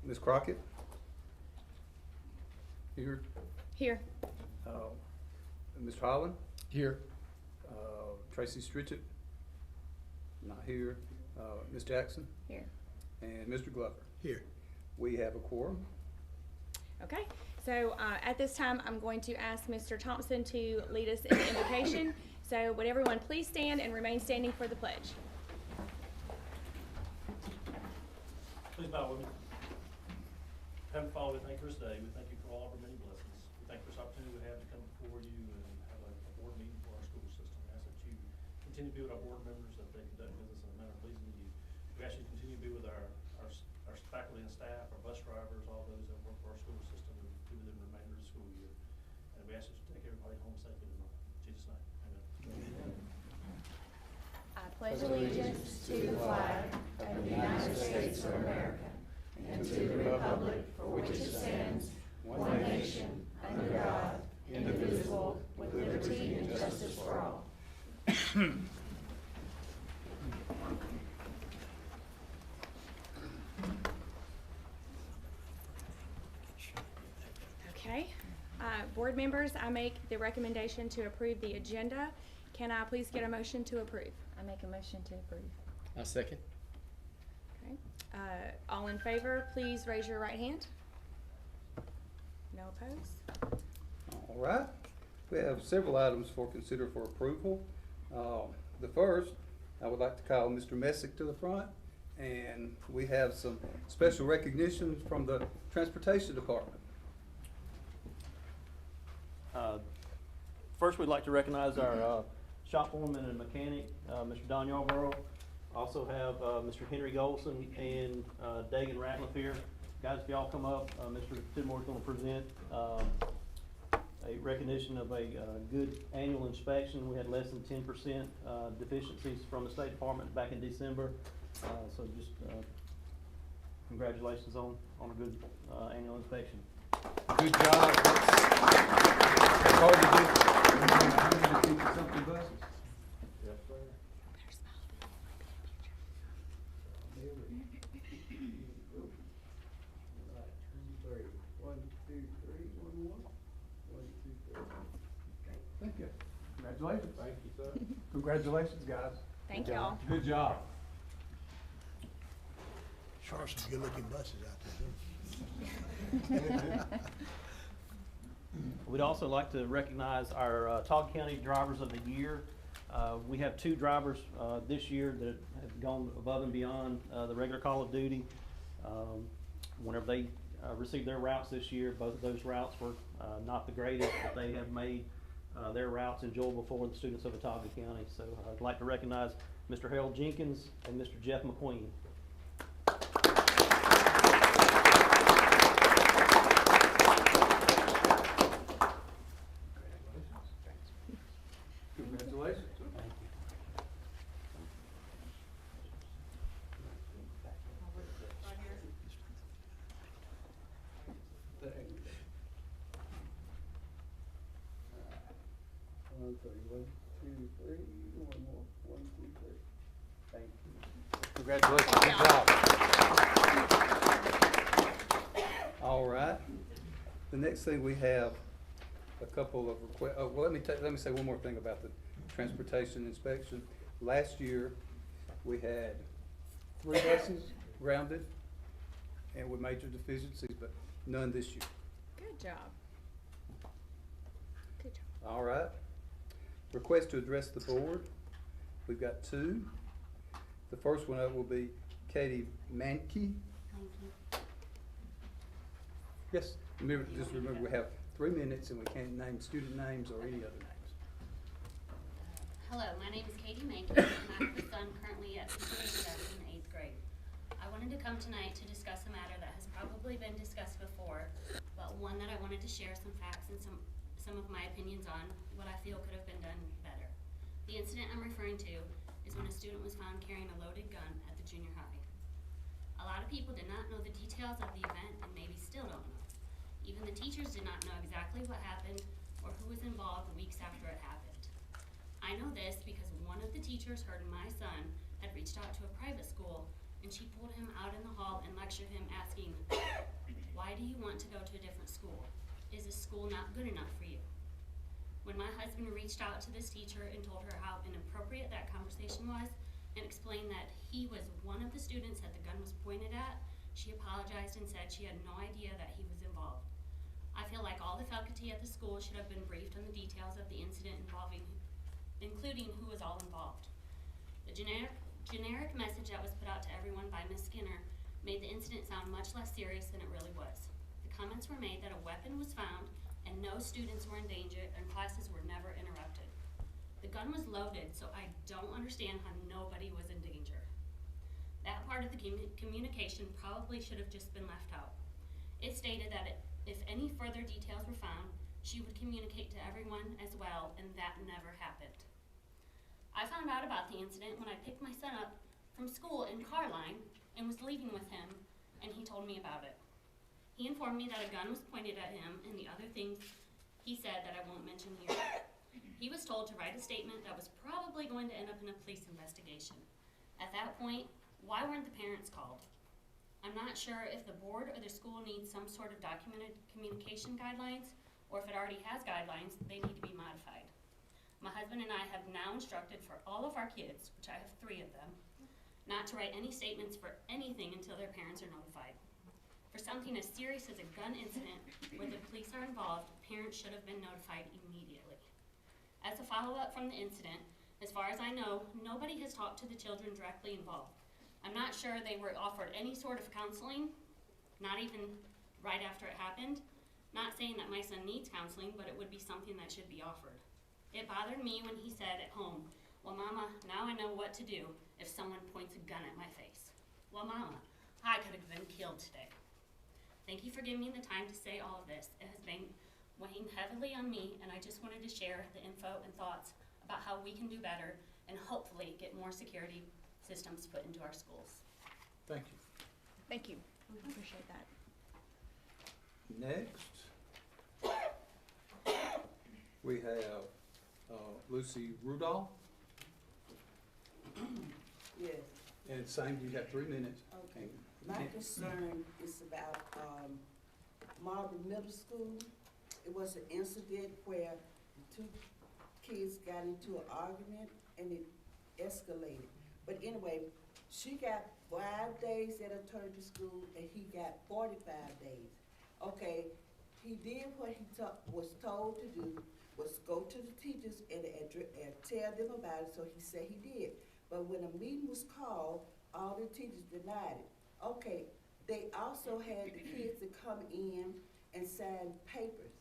Ms. Crockett? Here. Here. Mr. Holland? Here. Tracy Stritchett? Not here. Ms. Jackson? Here. And Mr. Glover? Here. We have a quorum. Okay. So at this time, I'm going to ask Mr. Thompson to lead us in the invocation. So would everyone please stand and remain standing for the pledge? Please bow with me. Heavenly Father, we thank you for this day. We thank you for all of our many blessings. We thank you for this opportunity we have to come before you and have a board meeting for our school system. We ask that you continue to be with our board members, that they conduct business in a manner pleasing to you. We ask you to continue to be with our faculty and staff, our bus drivers, all those that work for our school system, and be with them the remainder of the school year. And we ask that you take everybody home safely tonight. In Jesus' name, amen. I pledge allegiance to the flag of the United States of America and to the republic for which it stands, one nation, under God, indivisible, with liberty and justice for all. Okay. Board members, I make the recommendation to approve the agenda. Can I please get a motion to approve? I make a motion to approve. I second. Okay. All in favor, please raise your right hand. No opposed? All right. We have several items for consider for approval. The first, I would like to call Mr. Messick to the front, and we have some special recognitions from the Transportation Department. First, we'd like to recognize our shop foreman and mechanic, Mr. Don Yarborough. Also have Mr. Henry Golson and Dagan Ratliff here. Guys, if y'all come up, Mr. Tidmore's going to present a recognition of a good annual inspection. We had less than 10% deficiencies from the State Department back in December. So just congratulations on a good annual inspection. Good job. That's hard to do. 150-something buses. Yes, sir. Thank you. Congratulations. Thank you, sir. Congratulations, guys. Thank y'all. Good job. Sure, some good-looking buses out there. We'd also like to recognize our Autauga County Drivers of the Year. We have two drivers this year that have gone above and beyond the regular call of duty. Whenever they received their routes this year, both of those routes were not the greatest, but they have made their routes enjoyable for the students of Autauga County. So I'd like to recognize Mr. Harold Jenkins and Mr. Jeff McQueen. Congratulations. One, two, three. One more. 1, 2, 3. Thank you. Congratulations. Good job. All right. The next thing we have a couple of requests. Oh, well, let me say one more thing about the transportation inspection. Last year, we had 3 buses grounded and with major deficiencies, but none this year. Good job. Good job. All right. Request to address the board. We've got 2. The first one up will be Katie Mankey. Thank you. Yes, just remember we have 3 minutes and we can't name student names or any other names. Hello, my name is Katie Mankin, and I have a son currently at kindergarten in 8th grade. I wanted to come tonight to discuss a matter that has probably been discussed before, but one that I wanted to share some facts and some of my opinions on what I feel could have been done better. The incident I'm referring to is when a student was found carrying a loaded gun at the junior high. A lot of people did not know the details of the event and maybe still don't know. Even the teachers did not know exactly what happened or who was involved weeks after it happened. I know this because one of the teachers heard my son had reached out to a private school and she pulled him out in the hall and lectured him, asking, "Why do you want to go to a different school? Is this school not good enough for you?" When my husband reached out to this teacher and told her how inappropriate that conversation was, and explained that he was one of the students that the gun was pointed at, she apologized and said she had no idea that he was involved. I feel like all the faculty at the school should have been briefed on the details of the incident including who was all involved. The generic message that was put out to everyone by Ms. Skinner made the incident sound much less serious than it really was. The comments were made that a weapon was found and no students were in danger and classes were never interrupted. The gun was loaded, so I don't understand how nobody was in danger. That part of the communication probably should have just been left out. It stated that if any further details were found, she would communicate to everyone as well, and that never happened. I found out about the incident when I picked my son up from school in Carline and was leaving with him, and he told me about it. He informed me that a gun was pointed at him and the other things he said that I won't mention here. He was told to write a statement that was probably going to end up in a police investigation. At that point, why weren't the parents called? I'm not sure if the board or the school needs some sort of documented communication guidelines, or if it already has guidelines, they need to be modified. My husband and I have now instructed for all of our kids, which I have 3 of them, not to write any statements for anything until their parents are notified. For something as serious as a gun incident where the police are involved, parents should have been notified immediately. As a follow-up from the incident, as far as I know, nobody has talked to the children directly involved. I'm not sure they were offered any sort of counseling, not even right after it happened. Not saying that my son needs counseling, but it would be something that should be offered. It bothered me when he said at home, "Well, Mama, now I know what to do if someone points a gun at my face." Well, Mama, I could have been killed today. Thank you for giving me the time to say all of this. It has been weighing heavily on me, and I just wanted to share the info and thoughts about how we can do better and hopefully get more security systems put into our schools. Thank you. Thank you. We appreciate that. Next, we have Lucy Rudolph. Yes, And same, you have 3 minutes. okay. My concern is about, Marlboro Middle School. It was an incident where the 2 kids got into an argument and it escalated. But anyway, she got 5 days at alternative school and he got 45 days. Okay, he did what he was told to do, was go to the teachers and tell them about it, so he said he did. But when a meeting was called, all the teachers denied it. Okay, they also had the kids to come in and sign papers.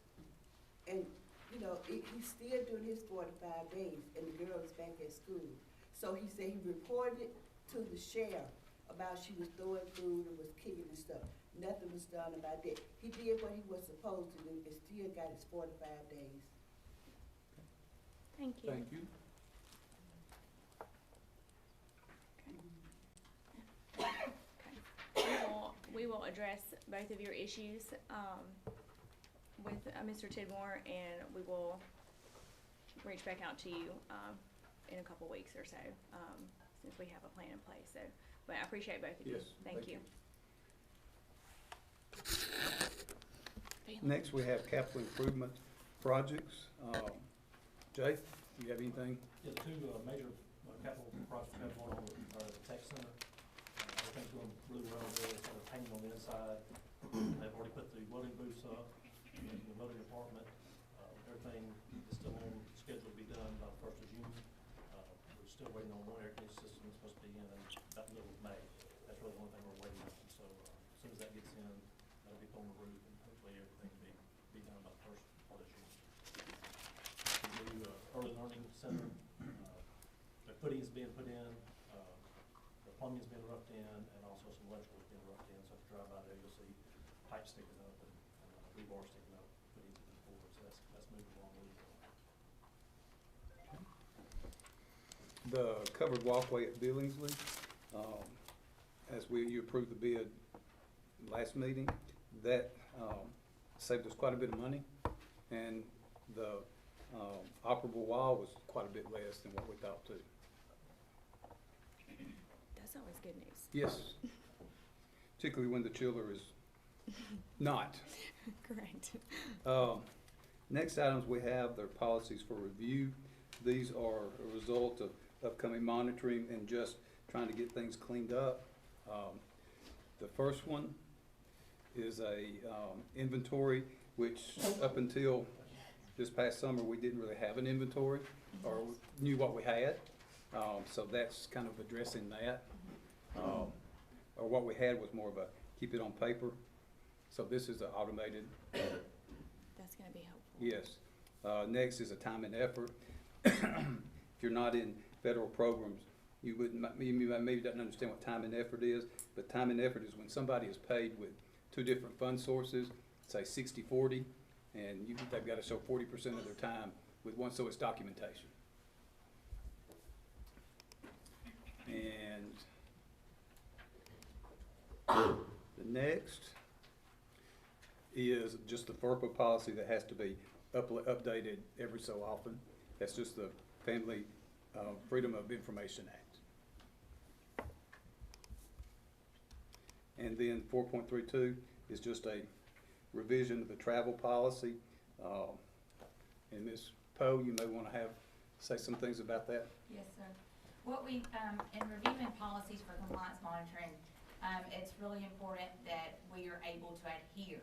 And, you know, he's still doing his 45 days, and the girl is back at school. So he said he reported it to the sheriff about she was throwing food and was kicking and stuff. Nothing was done about that. He did what he was supposed to do and still got his 45 days. Thank you. Thank you. We will address both of your issues with Mr. Tidmore, and we will reach back out to you in a couple weeks or so, since we have a plan in place. So, but I appreciate both of you. Yes, Thank you. Next, we have capital improvement projects. Jay, do you have anything? Yeah, the 2 major capital projects we have going on are the tech center. Everything's going really well there. It's got a painting on the inside. They've already put the welding booths up in the welding department. Everything is still on schedule to be done by the 1st of June. We're still waiting on one air conditioning system. It's supposed to be in about the middle of May. That's really the only thing we're waiting on. So as soon as that gets in, that'll be put on the roof, and hopefully everything will be done by the 1st part of June. The new early learning center, the footing is being put in, the plumbing is being roughed in, and also some electrical is being roughed in. So if you drive by there, you'll see pipes sticking up and rebar sticking up, footings moving forward. So that's moving along really well. The covered walkway at Billingsley, as you approved the bid last meeting, that saved us quite a bit of money, and the operable wall was quite a bit less than what we thought too. Doesn't always good news. Yes. Particularly when the chiller is not. Correct. Next items we have, they're policies for review. These are a result of upcoming monitoring and just trying to get things cleaned up. The first one is a inventory, which up until this past summer, we didn't really have an inventory or knew what we had. So that's kind of addressing that. Or what we had was more of a keep it on paper. So this is an automated. That's gonna be helpful. Yes. Next is a time and effort. If you're not in federal programs, you maybe don't understand what time and effort is, but time and effort is when somebody is paid with two different fund sources, say 60-40, and they've got to show 40% of their time with one, so it's documentation. And the next is just the FERPA policy that has to be updated every so often. That's just the Family Freedom of Information Act. And then 4.32 is just a revision of the travel policy. And Ms. Poe, you may want to say some things about that. Yes, sir. What we, in reviewing policies for compliance monitoring, it's really important that we are able to adhere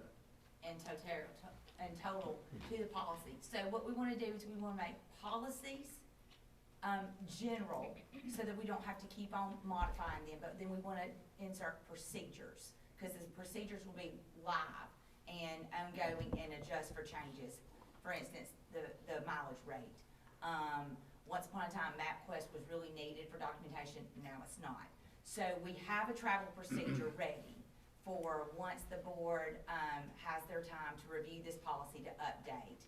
in total to the policy. So what we want to do is we want to make policies general, so that we don't have to keep on modifying them, but then we want to insert procedures, because the procedures will be live and ongoing and adjust for changes. For instance, the mileage rate. Once upon a time, MapQuest was really needed for documentation, now it's not. So we have a travel procedure ready for once the board has their time to review this policy to update,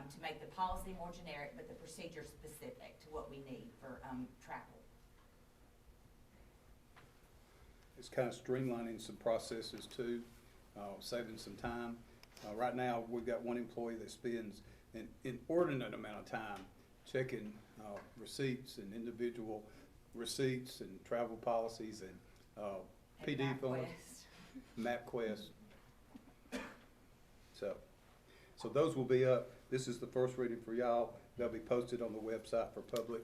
to make the policy more generic, but the procedure specific to what we need for travel. It's kind of streamlining some processes too, saving some time. Right now, we've got one employee that spends an inordinate amount of time checking receipts and individual receipts and travel policies and PD forms, MapQuest. So those will be up. This is the first reading for y'all. They'll be posted on the website for public,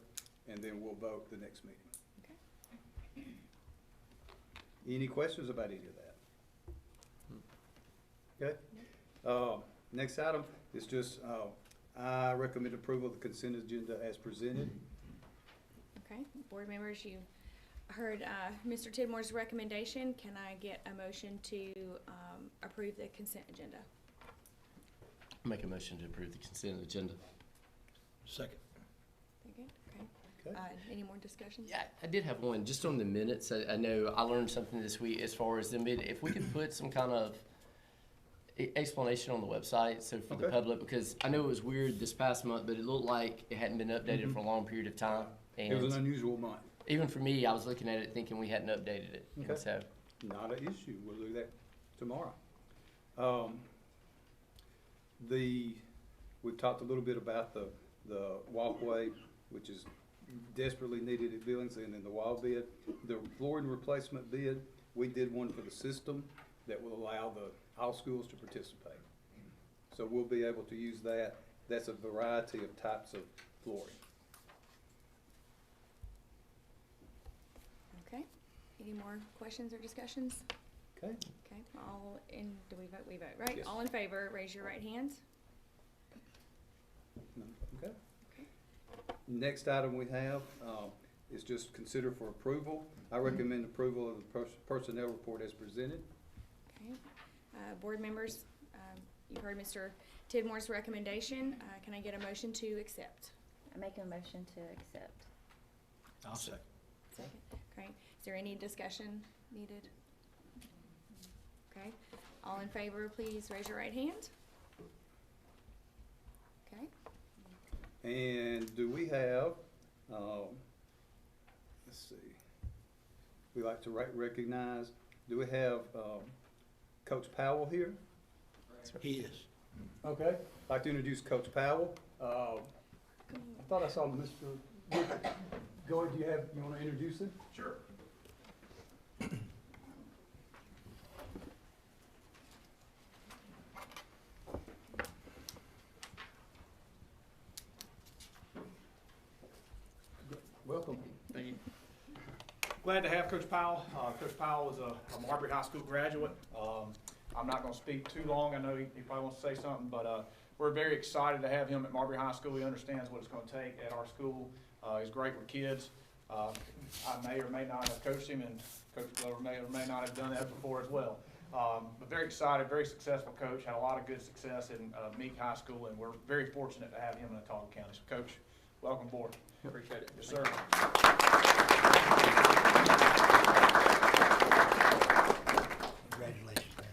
and then we'll vote the next meeting. Okay. Any questions about any of that? Okay. Next item is just, I recommend approval of the consent agenda as presented. Okay, board members, you heard Mr. Tidmore's recommendation. Can I get a motion to approve the consent agenda? Make a motion to approve the consent agenda. Second, Second. okay. Okay. Any more discussions? Yeah, I did have one, just on the minutes. I know I learned something this week as far as the minute. If we could put some kind of explanation on the website, so for the Okay. public, because I know it was weird this past month, but it looked like it hadn't been updated for a long period of time. It was an And unusual month. even for me, I was looking at it thinking we hadn't updated it. And Okay. so, Not an issue. We'll do that tomorrow. We've talked a little bit about the walkway, which is desperately needed at Billings, and then the wall bid. The flooring replacement bid, we did one for the system that will allow all schools to participate. So we'll be able to use that. That's a variety of types of flooring. Okay, any more questions or discussions? Okay? Okay, do we vote? We vote, right? Yes. All in favor, raise your right hand. No? Okay. Okay. Next item we have is just consider for approval. I recommend approval of the personnel report as presented. Okay, board members, you've heard Mr. Tidmore's recommendation. Can I get a motion to accept? I make a motion to accept. I'll second. Second. Okay, is there any discussion needed? Okay, all in favor, please raise your right hand. Okay, And do we have, let's see, we like to recognize, do we have Coach Powell here? He is. Okay. I'd like to introduce Coach Powell. I thought I saw Mr. Goy, you want to introduce him? Sure. Glad to have Coach Powell. Coach Powell is a Marbury High School graduate. I'm not going to speak too long. I know he probably wants to say something, but we're very excited to have him at Marbury High School. He understands what it's going to take at our school. He's great with kids. I may or may not have coached him, and Coach Glover may or may not have done that before as well. But very excited, very successful coach. Had a lot of good success in Meek High School, and we're very fortunate to have him in Autauga County. So, Coach, welcome aboard. Appreciate it. Yes, sir. Congratulations, man.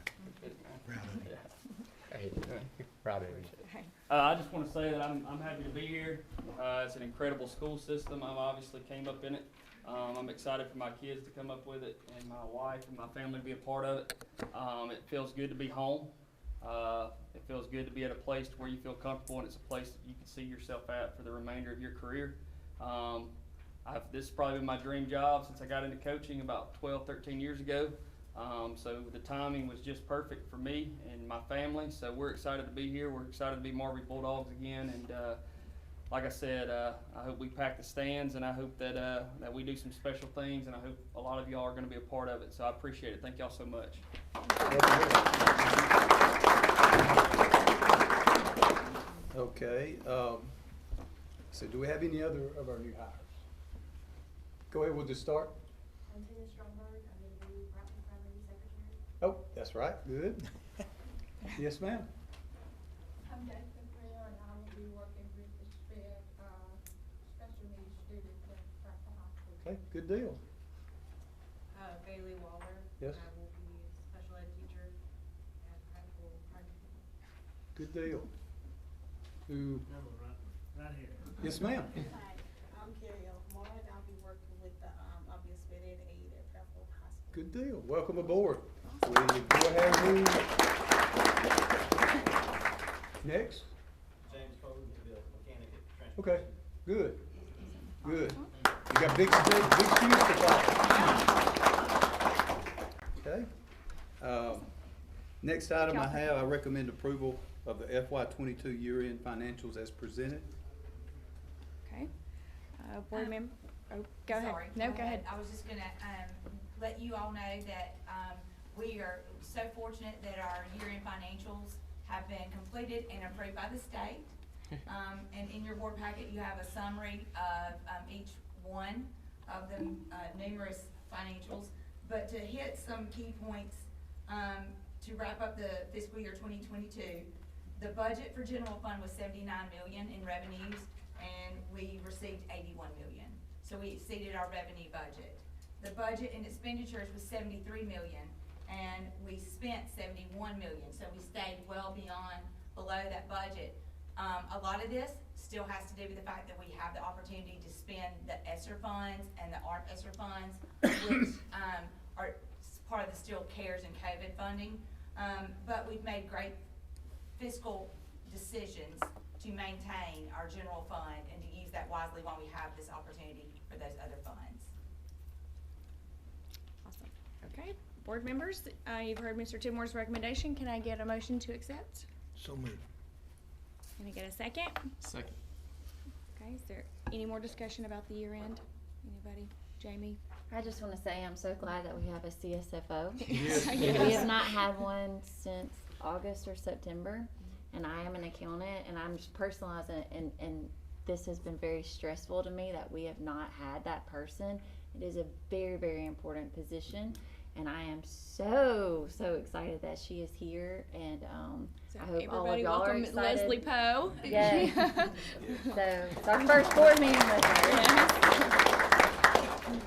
Proud of you. Proud of you. I just want to say that I'm happy to be here. It's an incredible school system. I obviously came up in it. I'm excited for my kids to come up with it and my wife and my family to be a part of it. It feels good to be home. It feels good to be at a place to where you feel comfortable and it's a place that you can see yourself at for the remainder of your career. This has probably been my dream job since I got into coaching about 12, 13 years ago. So the timing was just perfect for me and my family. So we're excited to be here. We're excited to be Marbury Bulldogs again. And like I said, I hope we pack the stands, and I hope that that we do some special things, and I hope a lot of y'all are going to be a part of it. So I appreciate it. Thank y'all so much. Okay, so do we have any other of our new hires? Go ahead, we'll just start. I'm Tina Stromberg, I'm the new primary secretary. Oh, that's right, good. Yes, ma'am. I'm Jackson Freeland, and I will be working with the special needs students at Franklin High School. Okay, good deal. Bailey Waller. Yes. I will be a special ed teacher at high school. Good deal. Who? Right here. Yes, ma'am. Hi, I'm Carrie Elmore, and I'll be working with I'll be a sped ed aide at Fairfield High School. Good deal. Welcome aboard. We go ahead and move. Next. James Cole to be a mechanic at Transportation. Okay, good. Good. You got big shoes to fill. Okay. Next item I have, I recommend approval of the FY22 year-end financials as presented. Okay. Board member, oh, go ahead. Sorry, No, go ahead. I was just gonna, let you all know that, we are so fortunate that our year-end financials have been completed and approved by the state. And in your board packet, you have a summary of, each one of the, numerous financials. But to hit some key points, to wrap up the fiscal year 2022, the budget for general fund was 79 million in revenues, and we received 81 million. So we exceeded our revenue budget. The budget and expenditures was 73 million, and we spent 71 million. So we stayed well beyond, below that budget. A lot of this still has to do with the fact that we have the opportunity to spend the ESSER funds and the ARP ESSER funds, which are part of the still CARES and COVID funding. But we've made great fiscal decisions to maintain our general fund and to use that wisely while we have this opportunity for those other funds. Awesome. Okay, board members, you've heard Mr. Tidmore's recommendation. Can I get a motion to accept? So moved. Can I get a second? Second. Okay, is there any more discussion about the year end? Anybody? Jamie? I just want to say I'm so glad that we have a CSFO. Yes. We have not had one since August or September, and I am an accountant, and I'm just personalizing it, and this has been very stressful to me that we have not had that person. It is a very, very important position, and I am so excied that she is here, and I hope all of Everybody y'all are welcome excited. Leslie Poe. Yay. So it's our first board meeting with her.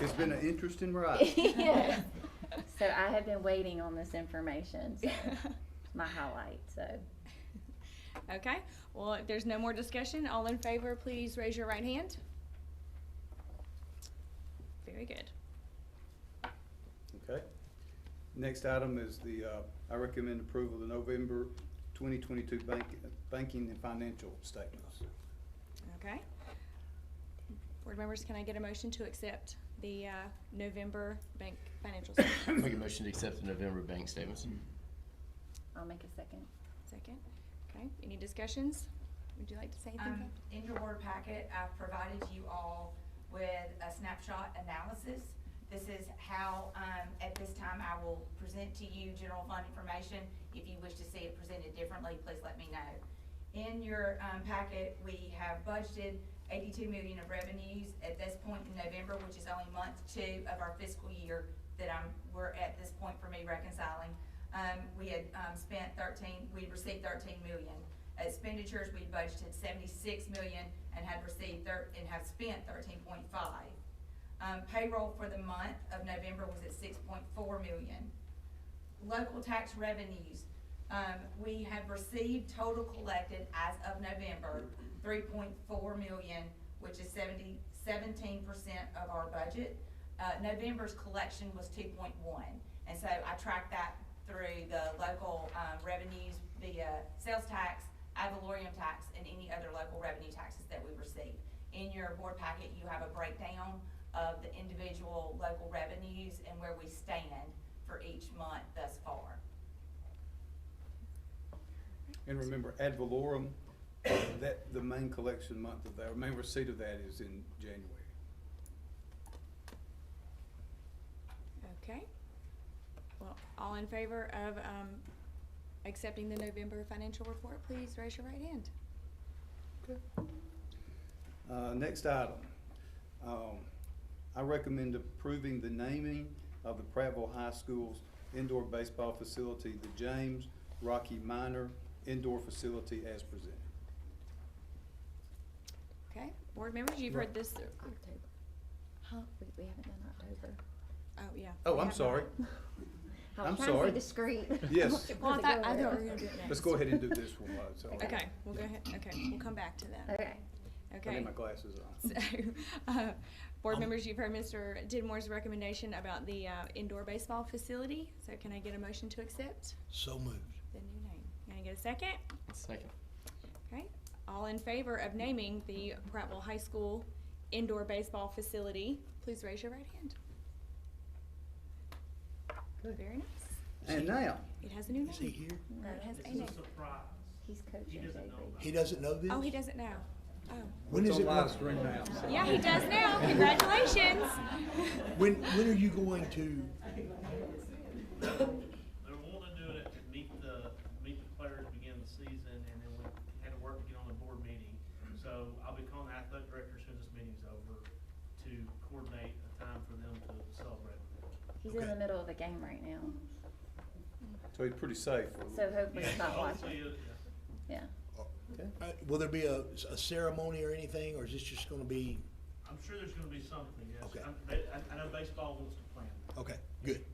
It's been an interesting ride. Yes. So I have been waiting on this information, so it's my highlight, so. Okay, well, if there's no more discussion, all in favor, please raise your right hand. Very good. Okay. Next item is I recommend approval of the November 2022 banking and financial statements. Okay. Board members, can I get a motion to accept the November bank financial statements? Make a motion to accept the November bank statements. I'll make a second. Second. Okay, any discussions? Would you like to say anything? In your board packet, I've provided you all with a snapshot analysis This is how, at this time, I will present to you general fund information. If you wish to see it presented differently, please let me know. In your packet, we have budgeted 82 million of revenues at this point in November, which is only month 2 of our fiscal year that we're at this point for me reconciling. We had we received 13 million. Expenditures, we budgeted 76 million and had received and have spent 13.5. Payroll for the month of November was at 6.4 million. Local tax revenues, we have received total collected as of November 3.4 million, which is 17% of our budget. November's collection was 2.1, and so I tracked that through the local revenues via sales tax, ad valorem tax, and any other local revenue taxes that we receive. In your board packet, you have a breakdown of the individual local revenues and where we stand for each month thus far. And remember, ad valorem, that the main collection month of that, or main receipt of that is in January. Okay. Well, all in favor of accepting the November financial report, please raise your right hand. Okay. Next item. I recommend approving the naming of the Prattville High School's indoor baseball facility, the James Rocky Minor Indoor Facility, as presented. Okay, board members, you've heard this. October. Huh? We haven't done October. Oh, yeah. Oh, we I'm have sorry. I was I'm trying to sorry. be discreet. Yes. Well, I thought we were gonna do it next. Let's go ahead and do this one. while it's on. Okay, we'll go ahead, okay, we'll come back to that. Okay. I Okay. need my glasses on. So, board members, you've heard Mr. Didmore's recommendation about the indoor baseball facility. So can I get a motion to accept So moved. the new name? Can I get a second? Second. Okay, all in favor of naming the Prattville High School indoor baseball facility, please raise your right hand. Very nice. And now, It has a new Is he name. here? No, it has a It's name. a surprise. He's coaching He doesn't JV. know about He doesn't know this? Oh, he doesn't know. Oh. When it's is on it? live stream now. so- Yeah, he does now. Congratulations. When are you going to? They're wanting to do it to meet the players begin the season, and then we had to work to get on the board meeting. So I'll be calling the athletic director as soon as this meeting's over to coordinate a time for them to celebrate. He's in the middle of a game right now, So he's pretty safe. so hopefully he's not Hopefully, watching. Yeah. Will there be a ceremony or anything, or is this just gonna be, I'm sure there's gonna be something, yes. Okay. I know baseball wants to plan, okay, good,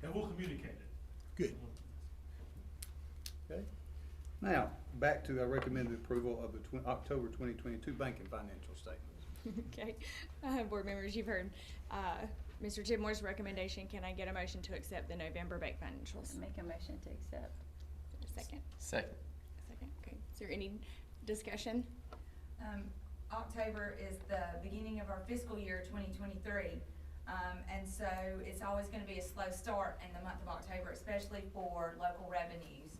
and we'll communicate it. good. Okay. Now, back to, I recommend the approval of the October 2022 banking financial statements. Okay, board members, you've heard Mr. Tidmore's recommendation. Can I get a motion to accept the November bank financials? Make a motion to accept. Second. Second. Second. Okay. Is there any discussion? October is the beginning of our fiscal year 2023. And so it's always gonna be a slow start in the month of October, especially for local revenues.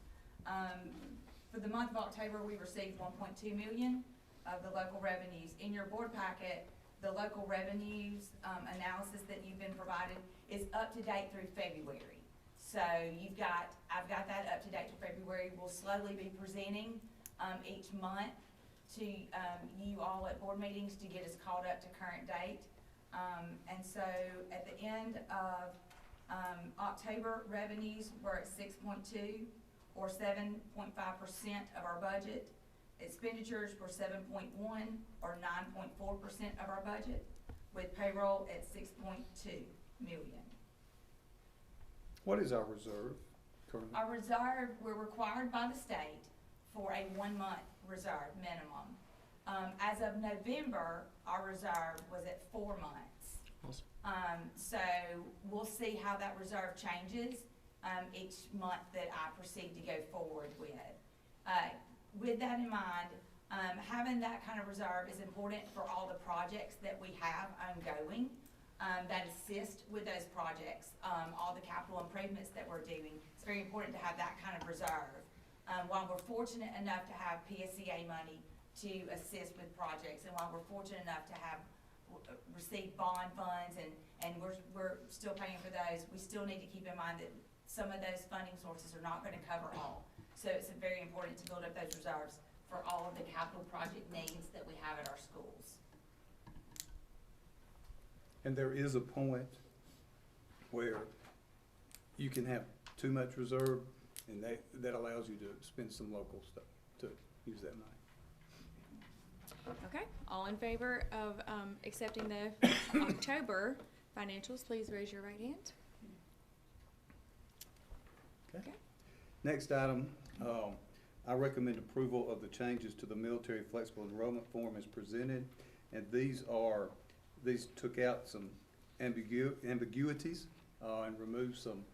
For the month of October, we received 1.2 million of the local revenues. In your board packet, the local revenues, analysis that you've been provided is up to date through February. So I've got that up to date to February. We'll slowly be presenting, each month to, you all at board meetings to get us caught up to current date. And so at the end of, October, revenues were at 6.2 or 7.5% of our budget. Expenditures were 7.1 or 9.4% of our budget, with payroll at 6.2 million. What is our reserve currently? Our reserve, we're required by the state for a 1-month reserve minimum. As of November, our reserve was at 4 months. Awesome. So we'll see how that reserve changes, each month that I proceed to go forward with. With that in mind, having that kind of reserve is important for all the projects that we have ongoing, that assist with those projects, all the capital improvements that we're doing. It's very important to have that kind of reserve. While we're fortunate enough to have PSCA money to assist with projects, and while we're fortunate enough to have received bond funds and still need to keep in mind that some of those funding sources are not gonna cover all. So it's very important to build up those reserves for all of the capital project needs that we have at our schools. And there is a point where you can have too much reserve, and that allows you to spend some local stuff, to use that money. Okay, all in favor of, accepting the October financials, please raise your right hand. Okay. Next item, I recommend approval of the changes to the military flexible enrollment form as presented. And these took out some ambiguities, and removed some,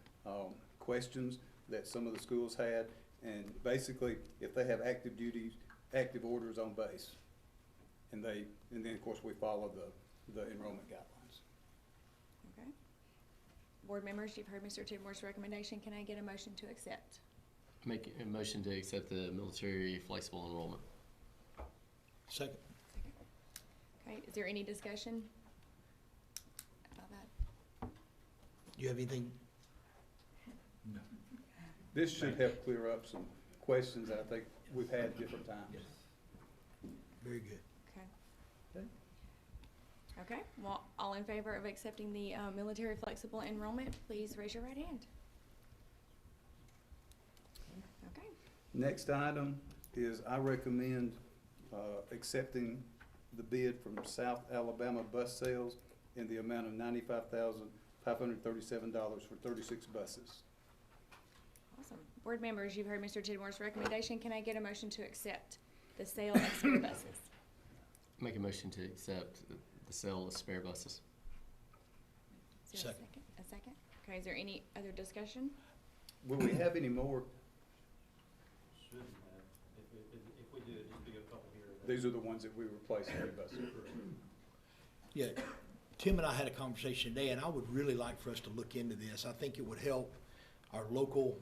questions that some of the schools had. And basically, if they have active duties, active orders on base, and then of course we follow the enrollment guidelines. Okay. Board members, you've heard Mr. Tidmore's recommendation. Can I get a motion to accept? Make a motion to accept the military flexible enrollment. Second. Okay, is there any discussion about that? Do you have anything? This should help clear up some questions that I think we've had different times. Very good. Okay. Okay. Okay, well, all in favor of accepting the, military flexible enrollment, please raise your right hand. Okay, Next item is I recommend, accepting the bid from South Alabama Bus Sales in the amount of $95,537 for 36 buses. awesome. Board members, you've heard Mr. Tidmore's recommendation. Can I get a motion to accept the sale of spare buses? Make a motion to accept the sale of spare buses. Is there Second. a second? Okay, is there any other discussion? Will we have any more? Shouldn't have. If we do, it'd just be a couple here. These are the ones that we replaced in the buses. Yeah, Tim and I had a conversation today, and I would really like for us to look into this. I think it would help our local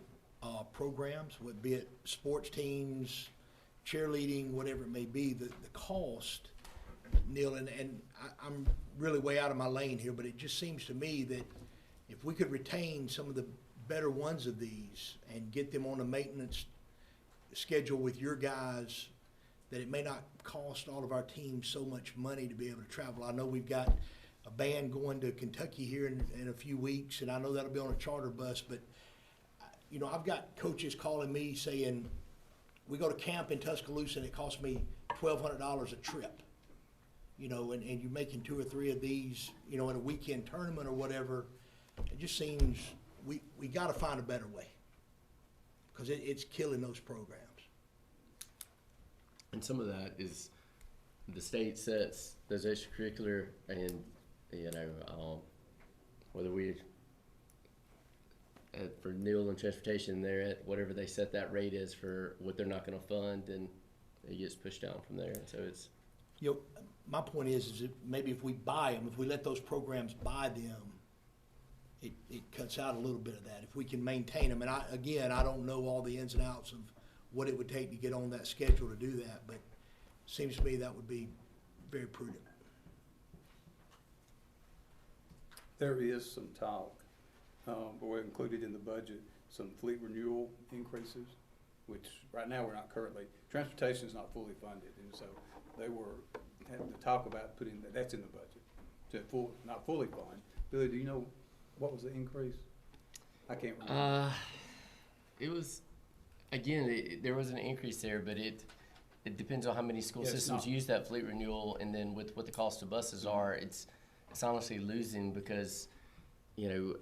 programs, be it sports teams, cheerleading, whatever it may be. The cost, Neil, and I'm really way out of my lane here, but it just seems to me that if we could retain some of the better ones of these and get them on a maintenance schedule with your guys, that it may not cost all of our teams so much money to be able to travel. I know we've got a band going to Kentucky here in a few weeks, and I know that'll be on a charter bus, but you know, I've got coaches calling me saying, we go to camp in Tuscaloosa and it costs me $1,200 a trip. You know, and you're making 2 or 3 of these, you know, in a weekend tournament or whatever. It just seems we gotta find a better way, because it's killing those programs. And some of that is the state sets those extracurricular, and you know, whether we for Neil and transportation, they're at whatever they set that rate is for what they're not going to fund, and it gets pushed down from there. And so it's, You know, my point is that maybe if we buy them, if we let those programs buy them, it cuts out a little bit of that. If we can maintain them, and I don't know all the ins and outs of what it would take to get on that schedule to do that, but it seems to me that would be very prudent. There is some talk, but we're included in the budget, some fleet renewal increases, which right now we're not currently, transportation is not fully funded, and so they had to talk about putting, that's in the budget, to not fully fund. Billy, do you know, what was the increase? I can't remember. it was, again, there was an increase there, but it depends on how many school Yeah, it's systems not. use that fleet renewal, and then with what the cost of buses are, it's honestly losing, because, you know,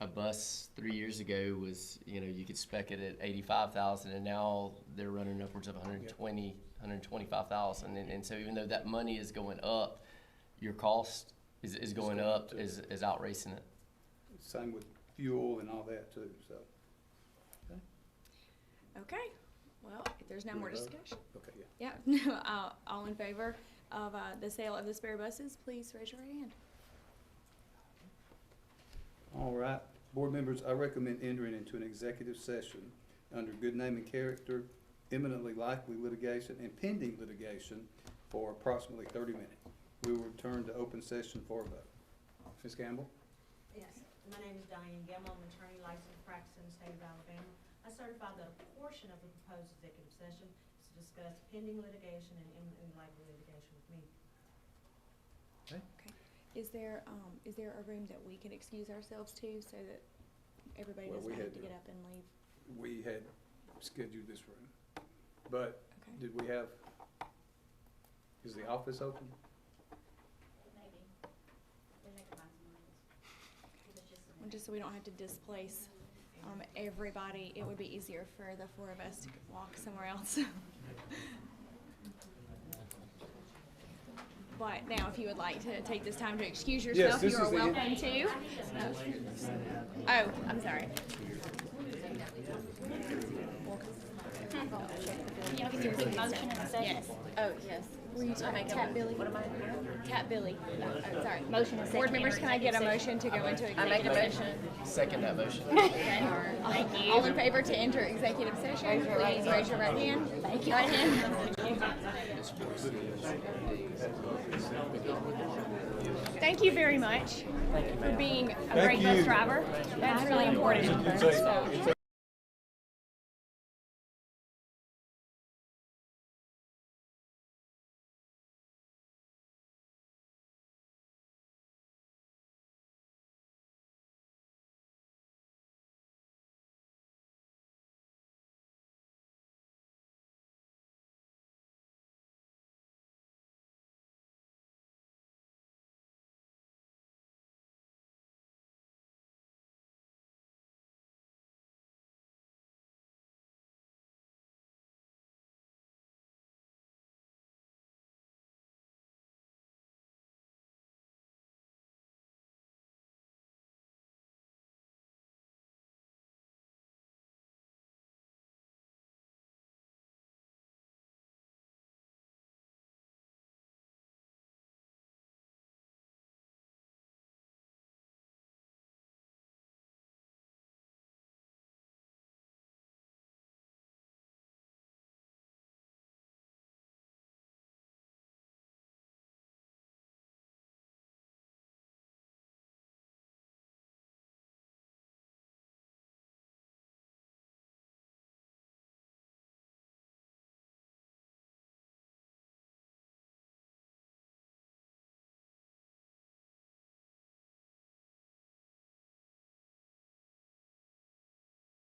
a bus 3 years ago was, you know, you could spec it at 85,000, and now they're running upwards of 120, 125,000, and so even though that money is going up, your cost is going up, too. is outracing it. Same with fuel and all that too, so. Okay, well, if there's no You more wanna vote? discussion. Okay, yeah. Yeah, all in favor of, the sale of the spare buses, please raise your right hand. All right, board members, I recommend entering into an executive session under good name and character, imminently likely litigation, and pending litigation for approximately 30 minutes. We will return to open session for a vote. Ms. Campbell? Yes, my name is Diane Gamble, I'm an attorney licensed practicing in the state of Alabama. I certify that a portion of the proposed executive session is to discuss pending litigation and imminent likely litigation with me. Okay. Is there a room that we can excuse ourselves to so that everybody Well, doesn't we have had to to- get up and leave? We had scheduled this room, but Okay. did we have, is the office open? Maybe. Then they can find someone else. It was just a Well, just so we don't have to displace everybody, it would be easier for the four of us to walk somewhere else. But now, if you would like to take this time to excuse yourself, this you are is the- welcome to. Oh, I'm sorry. Y'all get your quick motion in a second? Yes. Oh, yes. Were you talking Cat Billy? What am I? Cat Billy. Oh, sorry. Motion and second. Board members, can I get a motion to go into executive session? Second that motion. Okay. Thank you. All in favor to enter executive session, please raise your right hand. Thank you. Right hand. Thank you very much for being a great bus driver. That's really important. So-